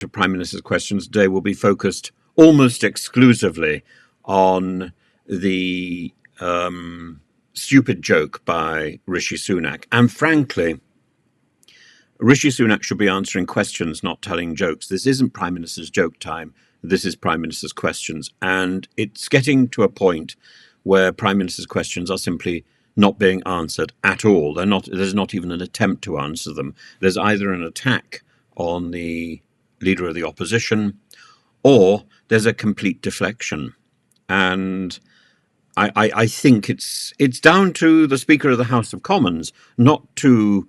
The Prime Minister's questions today will be focused almost exclusively on the stupid joke by Rishi Sunak. And frankly, Rishi Sunak should be answering questions, not telling jokes. This isn't Prime Minister's joke time. This is Prime Minister's questions. And it's getting to a point where Prime Minister's questions are simply not being answered at all. There's not even an attempt to answer them. There's either an attack on the Leader of the Opposition, or there's a complete deflection. And I think it's down to the Speaker of the House of Commons not to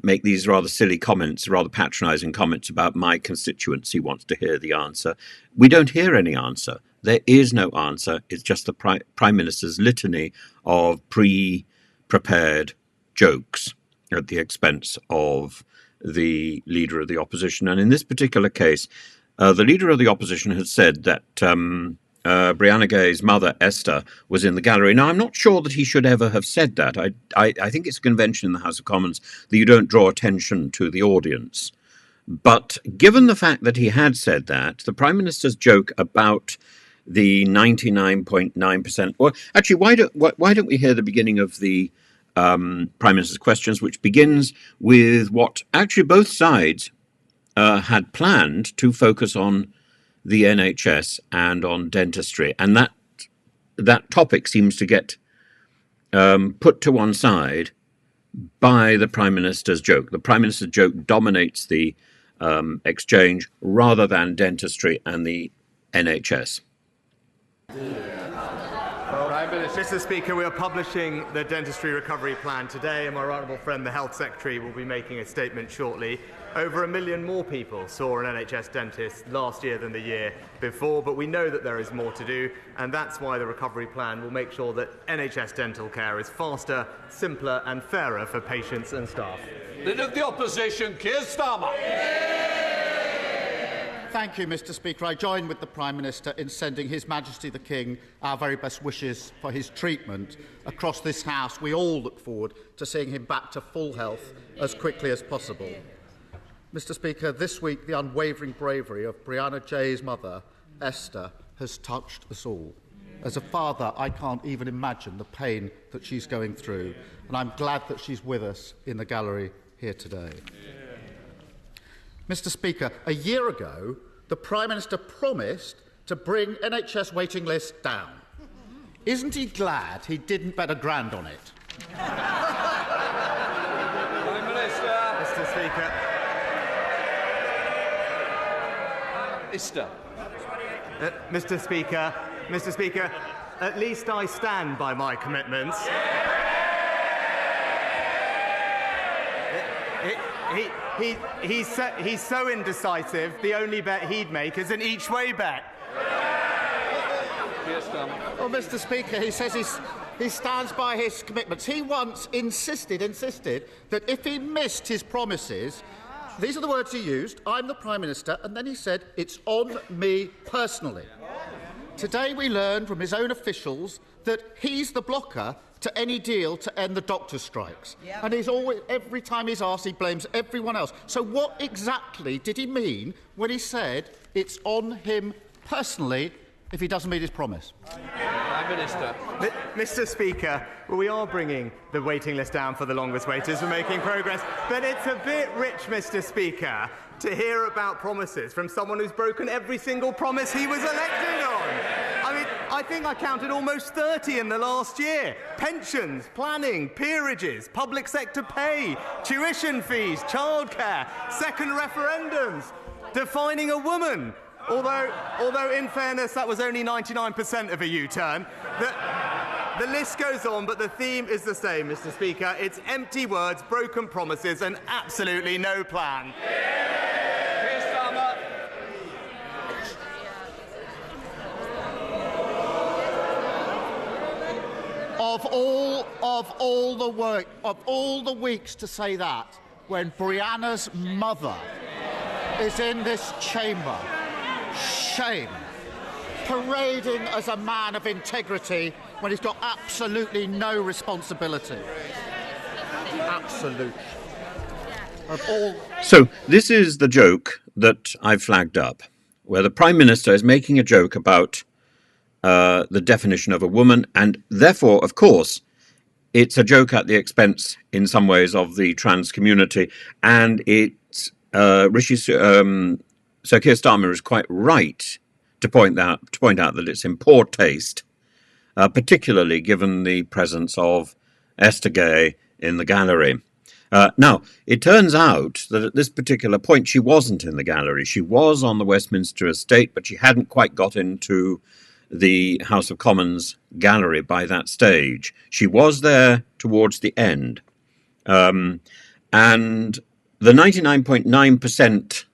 make these rather silly comments, rather patronising comments about my constituency wants to hear the answer. We don't hear any answer. There is no answer. It's just the Prime Minister's litany of pre-prepared jokes at the expense of the Leader of the Opposition. And in this particular case, the Leader of the Opposition has said that Brianna Ghey's mother, Esther, was in the gallery. Now, I'm not sure that he should ever have said that. I think it's a convention in the House of Commons that you don't draw attention to the audience. But given the fact that he had said that, the Prime Minister's joke about the 99.9%... Well, actually, why don't we hear the beginning of the Prime Minister's questions, which begins with what actually both sides had planned to focus on the NHS and on dentistry. And that topic seems to get put to one side by the Prime Minister's joke. The Prime Minister's joke dominates the exchange rather than dentistry and the NHS. Mr. Speaker, we are publishing the Dentistry Recovery Plan today, and my honourable friend, the Health Secretary, will be making a statement shortly. Over 1 million more people saw an NHS dentist last year than the year before, but we know that there is more to do, and that's why the Recovery Plan will make sure that NHS dental care is faster, simpler and fairer for patients and staff. Leader of the Opposition, Keir Starmer. Thank you, Mr. Speaker. I join with the Prime Minister in sending His Majesty the King our very best wishes for his treatment. Across this House, we all look forward to seeing him back to full health as quickly as possible. Mr. Speaker, this week the unwavering bravery of Brianna Ghey's mother, Esther, has touched us all. As a father, I can't even imagine the pain that she's going through, and I'm glad that she's with us in the gallery here today. Mr. Speaker, a year ago, the Prime Minister promised to bring NHS waiting lists down. Isn't he glad he didn't bet £1,000 on it? Prime Minister. Mr. Speaker. Esther. Mr. Speaker, at least I stand by my commitments. He's so indecisive, the only bet he'd make is an each-way bet. Well, Mr. Speaker, he says he stands by his commitments. He once insisted that if he missed his promises, these are the words he used, I'm the Prime Minister, and then he said, it's on me personally. Today we learned from his own officials that he's the blocker to any deal to end the doctors' strikes. Yep. And he's always, every time he's asked, he blames everyone else. So what exactly did he mean when he said it's on him personally if he doesn't meet his promise? Prime Minister. Mr. Speaker, well, we are bringing the waiting list down for the longest waiters. We're making progress. But it's a bit rich, Mr. Speaker, to hear about promises from someone who's broken every single promise he was elected on. I mean, I think I counted almost 30 in the last year. Pensions, planning, peerages, public sector pay, tuition fees, childcare, second referendums, defining a woman. Although in fairness, that was only 99% of a U-turn. The list goes on, but the theme is the same, Mr. Speaker. It's empty words, broken promises, and absolutely no plan. Of all the weeks to say that, when Brianna's mother is in this chamber, shame, parading as a man of integrity when he's got absolutely no responsibility. Absolute. of all. So this is the joke that I've flagged up, where the Prime Minister is making a joke about the definition of a woman, and therefore, of course, it's a joke at the expense, in some ways, of the trans community. And it's Sir Keir Starmer is quite right to point out that it's in poor taste, particularly given the presence of Esther Ghey in the gallery. Now, it turns out that at this particular point, she wasn't in the gallery. She was on the Westminster estate, but she hadn't quite got into the House of Commons gallery by that stage. She was there towards the end. And the 99.9%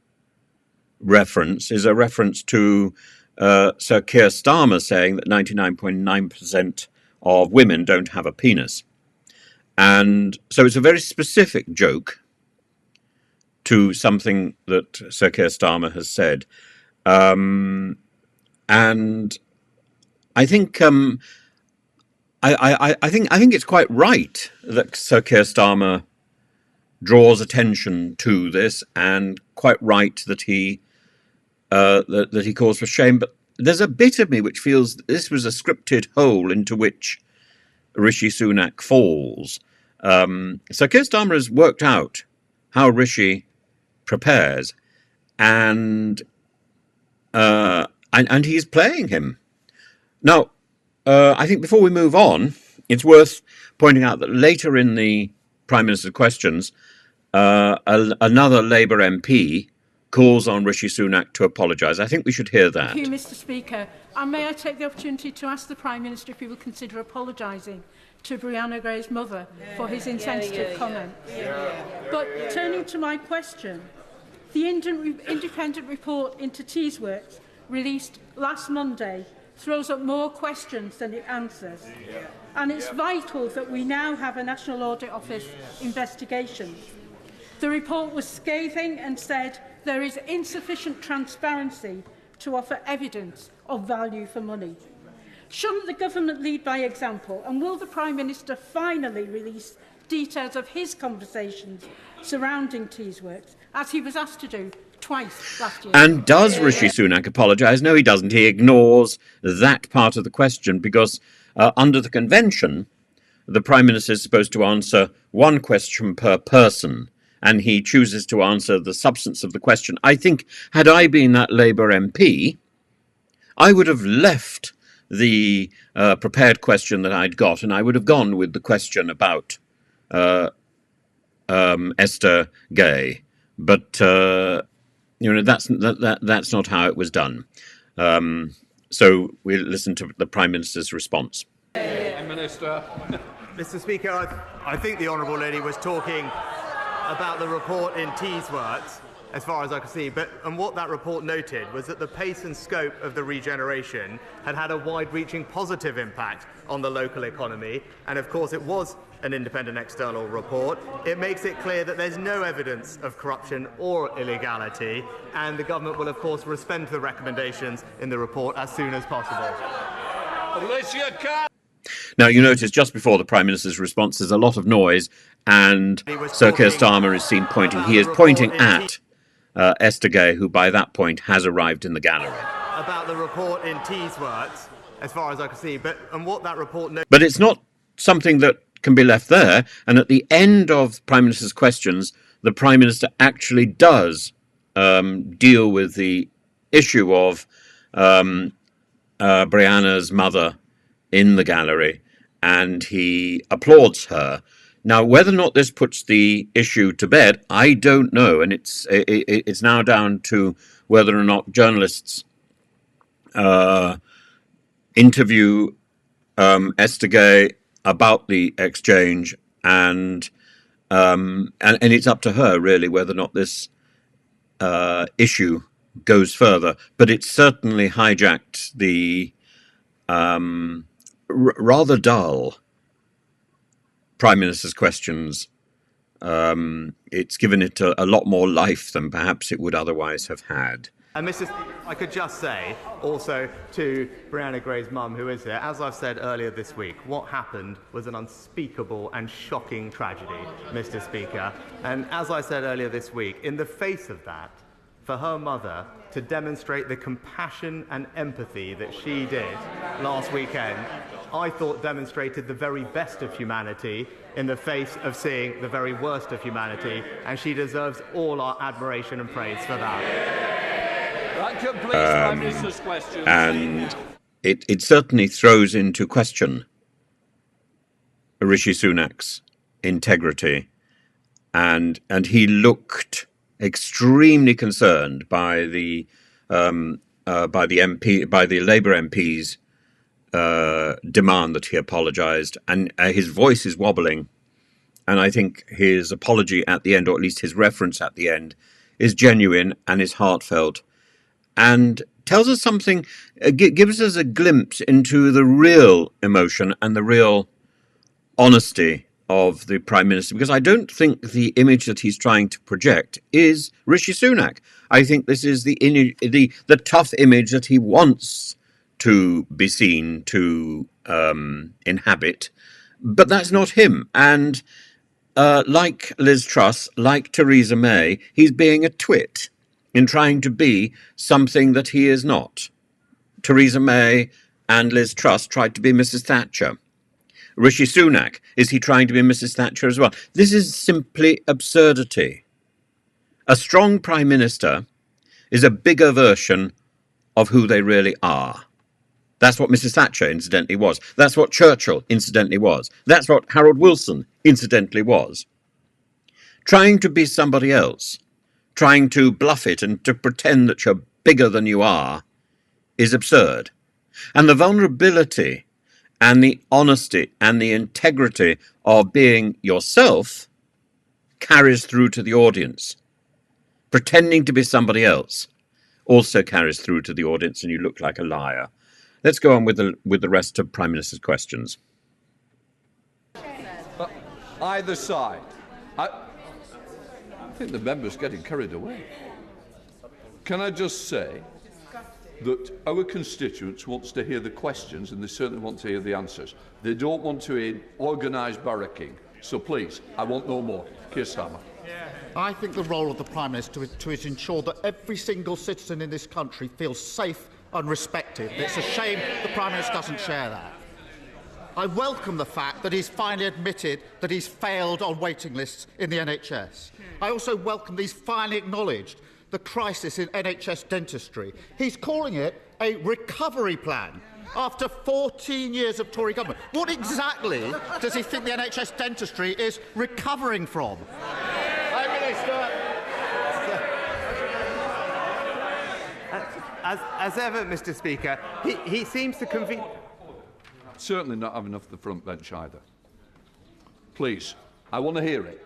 reference is a reference to Sir Keir Starmer saying that 99.9% of women don't have a penis. And so it's a very specific joke to something that Sir Keir Starmer has said. And I think I think it's quite right that Sir Keir Starmer draws attention to this, and quite right that he calls for shame. But there's a bit of me which feels that this was a scripted hole into which Rishi Sunak falls. So Keir Starmer has worked out how Rishi prepares, and he's playing him. Now, I think before we move on, it's worth pointing out that later in the Prime Minister's questions, another Labour MP calls on Rishi Sunak to apologise. I think we should hear that. Thank you, Mr. Speaker. And may I take the opportunity to ask the Prime Minister if he will consider apologising to Brianna Ghey's mother for his insensitive comment. But turning to my question, the independent report into Teesside, released last Monday, throws up more questions than it answers. And it's vital that we now have a National Audit Office investigation. The report was scathing and said there is insufficient transparency to offer evidence of value for money. Shouldn't the government lead by example, and will the Prime Minister finally release details of his conversations surrounding Teesside, as he was asked to do twice last year? And does Rishi Sunak apologise? No, he doesn't. He ignores that part of the question because under the convention, the Prime Minister is supposed to answer one question per person, and he chooses to answer the substance of the question. I think, had I been that Labour MP, I would have left the prepared question that I'd got, and I would have gone with the question about Esther Ghey. But that's not how it was done. So we'll listen to the Prime Minister's response. Minister. Mr. Speaker, I think the Honourable Lady was talking about the report in Teesside, as far as I could see, and what that report noted was that the pace and scope of the regeneration had a wide-reaching positive impact on the local economy, and of course it was an independent external report. It makes it clear that there's no evidence of corruption or illegality, and the government will of course respond to the recommendations in the report as soon as possible. Unless you can. Now, you notice just before the Prime Minister's response, there's a lot of noise, and Sir Keir Starmer is seen pointing. He is pointing at Esther Ghey, who by that point has arrived in the gallery. About the report in Teesside, as far as I could see, and what that report... But it's not something that can be left there, and at the end of Prime Minister's questions, the Prime Minister actually does deal with the issue of Brianna's mother in the gallery, and he applauds her. Now, whether or not this puts the issue to bed, I don't know, and it's now down to whether or not journalists interview Esther Ghey about the exchange, and it's up to her really whether or not this issue goes further. But it certainly hijacked the rather dull Prime Minister's questions. It's given it a lot more life than perhaps it would otherwise have had. And Mr. I could just say also to Brianna Ghey's mum, who is here, as I've said earlier this week, what happened was an unspeakable and shocking tragedy, Mr. Speaker. And as I said earlier this week, in the face of that, for her mother to demonstrate the compassion and empathy that she did last weekend, I thought demonstrated the very best of humanity in the face of seeing the very worst of humanity, and she deserves all our admiration and praise for that. That completes Prime Minister's questions. And it certainly throws into question Rishi Sunak's integrity, and he looked extremely concerned by the Labour MP's demand that he apologised, and his voice is wobbling, and I think his apology at the end, or at least his reference at the end, is genuine and is heartfelt, and tells us something, gives us a glimpse into the real emotion and the real honesty of the Prime Minister, because I don't think the image that he's trying to project is Rishi Sunak. I think this is the tough image that he wants to be seen to inhabit, but that's not him. And like Liz Truss, like Theresa May, he's being a twit in trying to be something that he is not. Theresa May and Liz Truss tried to be Mrs. Thatcher. Rishi Sunak, is he trying to be Mrs. Thatcher as well? This is simply absurdity. A strong Prime Minister is a bigger version of who they really are. That's what Mrs. Thatcher, incidentally, was. That's what Churchill, incidentally, was. That's what Harold Wilson, incidentally, was. Trying to be somebody else, trying to bluff it and to pretend that you're bigger than you are, is absurd. And the vulnerability and the honesty and the integrity of being yourself carries through to the audience. Pretending to be somebody else also carries through to the audience, and you look like a liar. Let's go on with the rest of Prime Minister's questions. Either side. I think the member's getting carried away. Can I just say that our constituents want to hear the questions, and they certainly want to hear the answers. They don't want to hear organised barracking. So please, I want no more. Keir Starmer. I think the role of the Prime Minister is to ensure that every single citizen in this country feels safe and respected. It's a shame the Prime Minister doesn't share that. I welcome the fact that he's finally admitted that he's failed on waiting lists in the NHS. I also welcome that he's finally acknowledged the crisis in NHS dentistry. He's calling it a recovery plan after 14 years of Tory government. What exactly does he think the NHS dentistry is recovering from? Prime Minister. As ever, Mr. Speaker, he seems to convene. Certainly not having enough of the front bench either. Please, I want to hear it.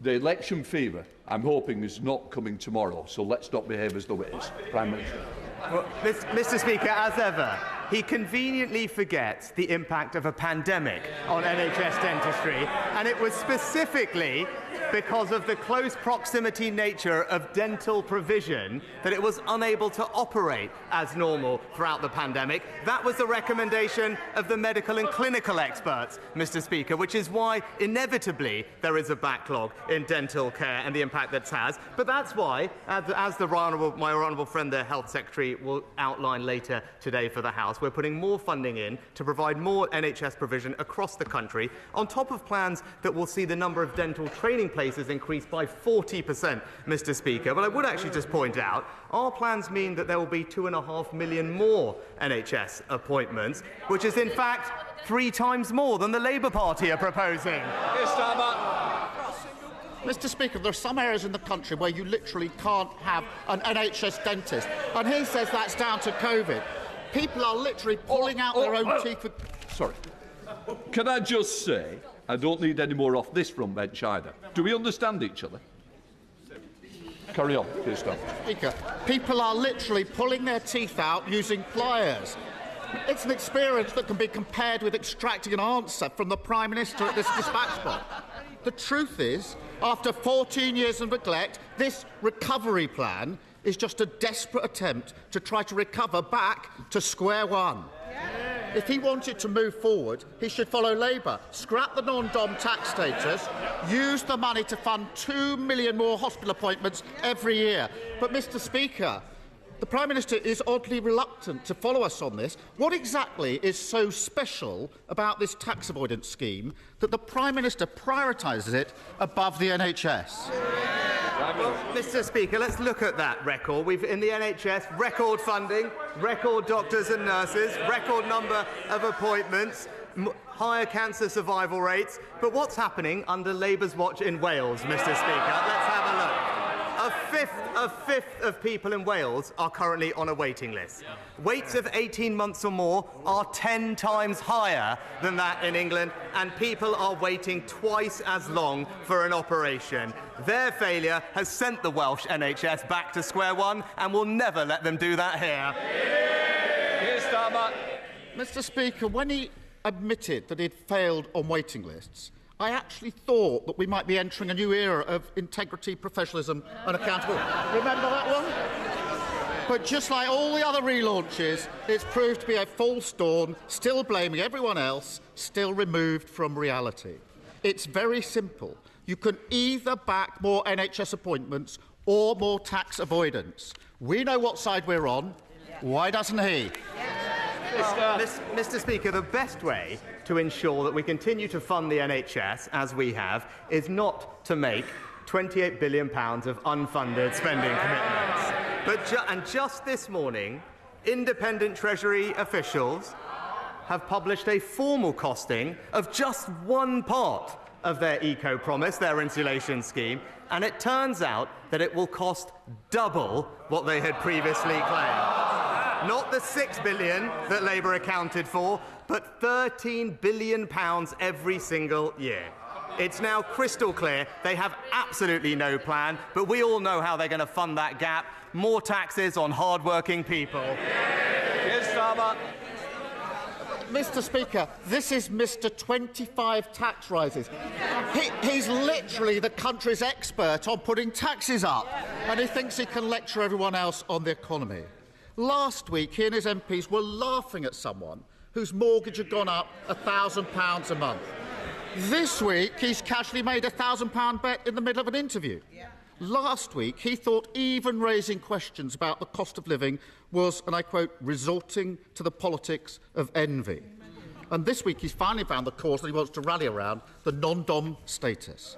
The election fever, I'm hoping, is not coming tomorrow, so let's not behave as though it is. Prime Minister. Well, Mr. Speaker, as ever, he conveniently forgets the impact of a pandemic on NHS dentistry, and it was specifically because of the close proximity nature of dental provision that it was unable to operate as normal throughout the pandemic. That was the recommendation of the medical and clinical experts, Mr. Speaker, which is why inevitably there is a backlog in dental care and the impact that it has. But that's why, as my honourable friend, the Health Secretary, will outline later today for the House, we're putting more funding in to provide more NHS provision across the country, on top of plans that will see the number of dental training places increased by 40%, Mr. Speaker. But I would actually just point out, our plans mean that there will be 2.5 million more NHS appointments, which is in fact 3 times more than the Labour Party are proposing. Mr. Speaker, there are some areas in the country where you literally can't have an NHS dentist, and he says that's down to COVID. People are literally pulling out their own teeth. Sorry. Can I just say, I don't need any more off this front bench either. Do we understand each other? Carry on, Keir Starmer. Speaker, people are literally pulling their teeth out using pliers. It's an experience that can be compared with extracting an answer from the Prime Minister at this dispatch box. The truth is, after 14 years of neglect, this recovery plan is just a desperate attempt to try to recover back to square one. If he wanted to move forward, he should follow Labour. Scrap the non-dom tax status, use the money to fund 2 million more hospital appointments every year. But, Mr Speaker, the Prime Minister is oddly reluctant to follow us on this. What exactly is so special about this tax avoidance scheme that the Prime Minister prioritises it above the NHS? Well, Mr Speaker, let's look at that record. We've, in the NHS, record funding, record doctors and nurses, record number of appointments, higher cancer survival rates. But what's happening under Labour's watch in Wales, Mr Speaker? Let's have a look. A fifth of people in Wales are currently on a waiting list. Waits of 18 months or more are 10 times higher than that in England, and people are waiting twice as long for an operation. Their failure has sent the Welsh NHS back to square one, and will never let them do that here. Here's Starmer. Mr Speaker, when he admitted that he'd failed on waiting lists, I actually thought that we might be entering a new era of integrity, professionalism and accountability. Remember that one? But just like all the other relaunches, it's proved to be a false dawn, still blaming everyone else, still removed from reality. It's very simple. You can either back more NHS appointments or more tax avoidance. We know what side we're on. Why doesn't he? Mr Speaker, the best way to ensure that we continue to fund the NHS, as we have, is not to make £28 billion of unfunded spending commitments. But just this morning, independent Treasury officials have published a formal costing of just one part of their eco-promise, their insulation scheme, and it turns out that it will cost double what they had previously claimed. Not the £6 billion that Labour accounted for, but £13 billion every single year. It's now crystal clear they have absolutely no plan, but we all know how they're going to fund that gap. More taxes on hard-working people. Here's Starmer. Mr Speaker, this is Mr 25 tax rises. He's literally the country's expert on putting taxes up, and he thinks he can lecture everyone else on the economy. Last week, he and his MPs were laughing at someone whose mortgage had gone up £1,000 a month. This week, he's casually made a £1,000 bet in the middle of an interview. Last week, he thought even raising questions about the cost of living was, and I quote, resorting to the politics of envy. And this week, he's finally found the cause that he wants to rally around, the non-dom status.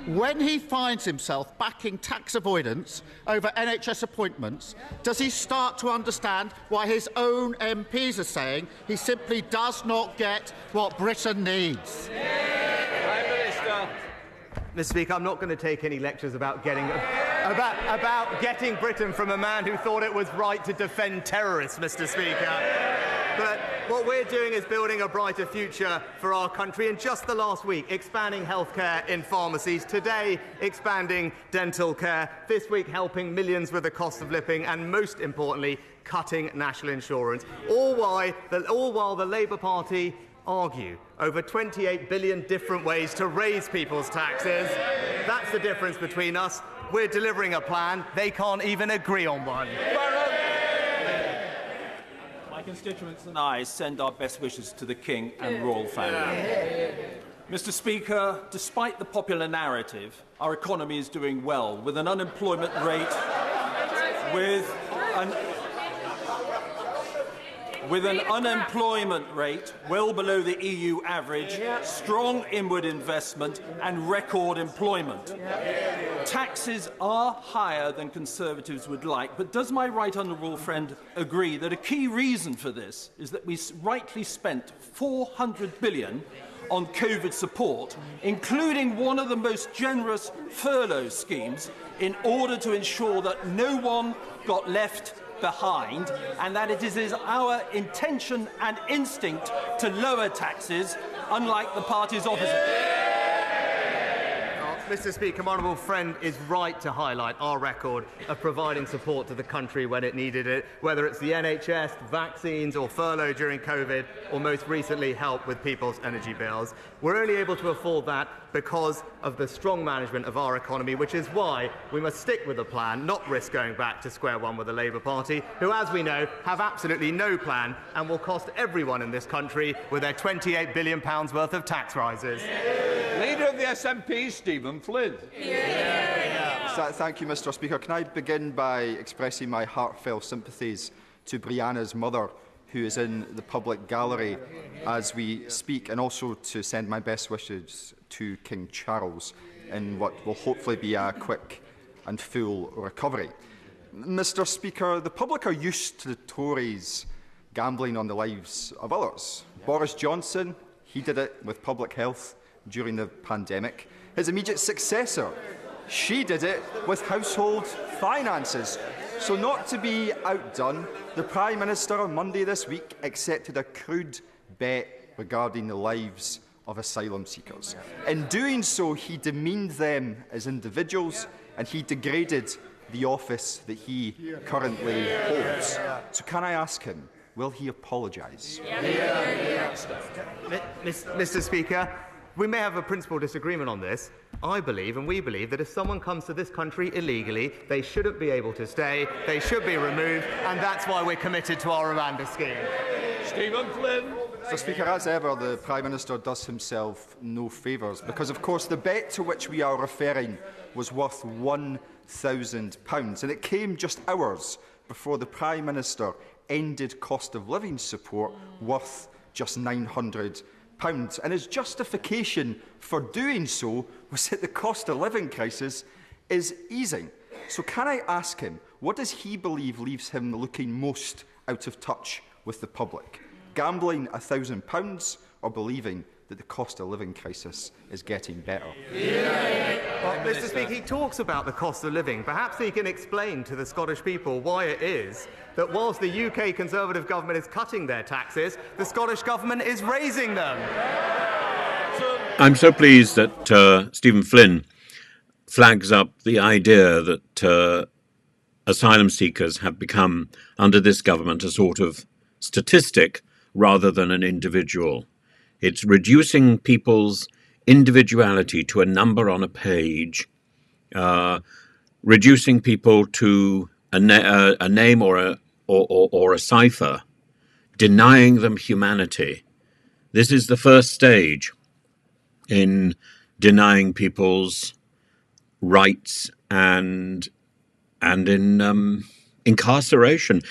When he finds himself backing tax avoidance over NHS appointments, does he start to understand why his own MPs are saying he simply does not get what Britain needs? Prime Minister. Mr Speaker, I'm not going to take any lectures about getting Britain from a man who thought it was right to defend terrorists, Mr Speaker. But what we're doing is building a brighter future for our country. In just the last week, expanding healthcare in pharmacies. Today, expanding dental care. This week, helping millions with the cost of living. And most importantly, cutting national insurance. All while the Labour Party argue over 28 billion different ways to raise people's taxes. That's the difference between us. We're delivering a plan. They can't even agree on one. My constituents and I send our best wishes to the King and royal family. Mr Speaker, despite the popular narrative, our economy is doing well, with an unemployment rate with an unemployment rate well below the EU average, strong inward investment and record employment. Taxes are higher than Conservatives would like, but does my right honourable friend agree that a key reason for this is that we rightly spent £400 billion on COVID support, including one of the most generous furlough schemes, in order to ensure that no one got left behind, and that it is our intention and instinct to lower taxes, unlike the parties opposite. Mr. Speaker, my honourable friend is right to highlight our record of providing support to the country when it needed it, whether it's the NHS, vaccines or furlough during COVID, or most recently help with people's energy bills. We're only able to afford that because of the strong management of our economy, which is why we must stick with the plan, not risk going back to square one with the Labour Party, who, as we know, have absolutely no plan and will cost everyone in this country with their £28 billion worth of tax rises. Leader of the SNP, Stephen Flynn. Thank you, Mr. Speaker. Can I begin by expressing my heartfelt sympathies to Brianna's mother, who is in the public gallery as we speak, and also to send my best wishes to King Charles in what will hopefully be a quick and full recovery. Mr. Speaker, the public are used to the Tories gambling on the lives of others. Boris Johnson, he did it with public health during the pandemic. His immediate successor, she did it with household finances. So not to be outdone, the Prime Minister on Monday this week accepted a crude bet regarding the lives of asylum seekers. In doing so, he demeaned them as individuals and he degraded the office that he currently holds. So can I ask him, will he apologise? Mr. Speaker, we may have a principal disagreement on this. I believe, and we believe, that if someone comes to this country illegally, they shouldn't be able to stay, they should be removed, and that's why we're committed to our Rwanda scheme. Stephen Flynn. Mr. Speaker, as ever, the Prime Minister does himself no favours, because, of course, the bet to which we are referring was worth £1,000, and it came just hours before the Prime Minister ended cost of living support worth just £900. And his justification for doing so was that the cost of living crisis is easing. So can I ask him, what does he believe leaves him looking most out of touch with the public? Gambling £1,000 or believing that the cost of living crisis is getting better? Well, Mr. Speaker, he talks about the cost of living. Perhaps he can explain to the Scottish people why it is that whilst the UK Conservative government is cutting their taxes, the Scottish government is raising them. I'm so pleased that Stephen Flynn flags up the idea that asylum seekers have become, under this government, a sort of statistic rather than an individual. It's reducing people's individuality to a number on a page, reducing people to a name or a cipher, denying them humanity. This is the first stage in denying people's rights and in incarceration.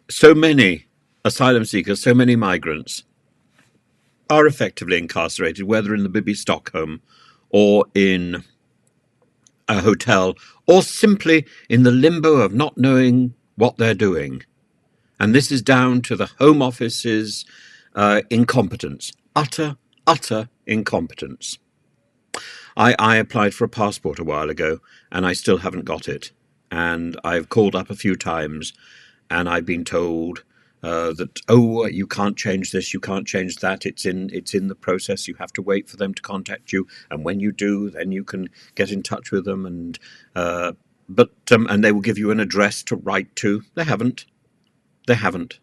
So many asylum seekers, so many migrants are effectively incarcerated, whether in the Bibby Stockholm or in a hotel, or simply in the limbo of not knowing what they're doing. And this is down to the Home Office's incompetence, utter incompetence. I applied for a passport a while ago, and I still haven't got it. And I've called up a few times, and I've been told that, you can't change this, you can't change that, it's in the process, you have to wait for them to contact you, and when you do, then you can get in touch with them, and they will give you an address to write to. They haven't.